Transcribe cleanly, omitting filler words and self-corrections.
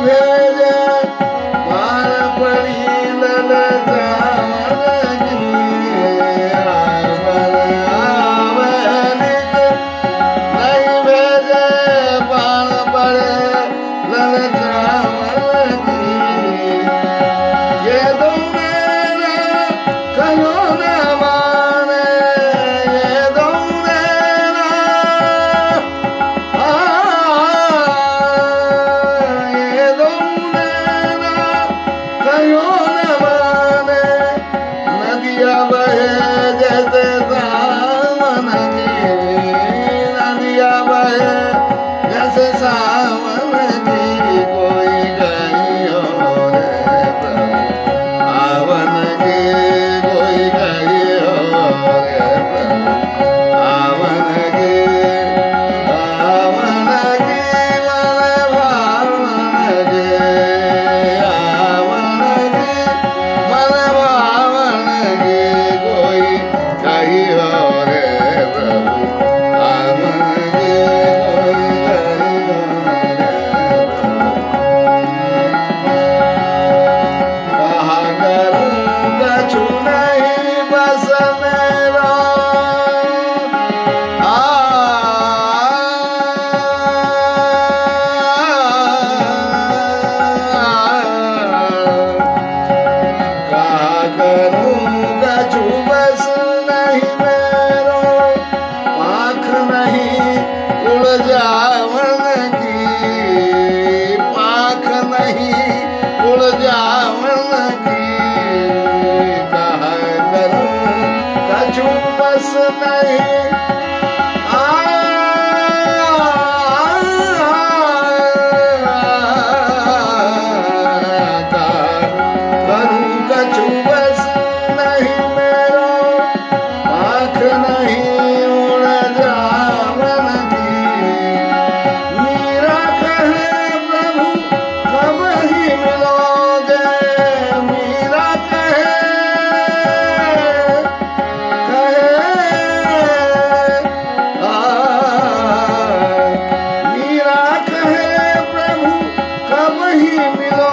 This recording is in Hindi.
भेजे बाण पड़ी ललचावन की हार पर आवे नित नहीं भेजे बाण पड़े ललचावन की ये दौड़े ना कहो न माने ये दौड़े ना ये दौड़े ना कहो न माने नदिया बहे जैसे सावन की नदिया बहे जैसे सावन की कोई कहीं और आवन की कोई कहीं और आवन की मन भावन की आवन की मन भावन की कोई कहीं और प्रभु आवन की कोई कहीं और कहा करूं कछु नहीं बस मेरा कहा करूं कछु बस नहीं मेरो पाख नहीं उड़ जावन की पाख नहीं उड़ जावन की कहा करूं कछु बस नहीं करूं कछु बस नहीं मेरो पाख नहीं उड़ जावन की मीरा कहे प्रभु कब ही मिलोगे मीरा कहे मीरा कहे प्रभु कब ही मिलो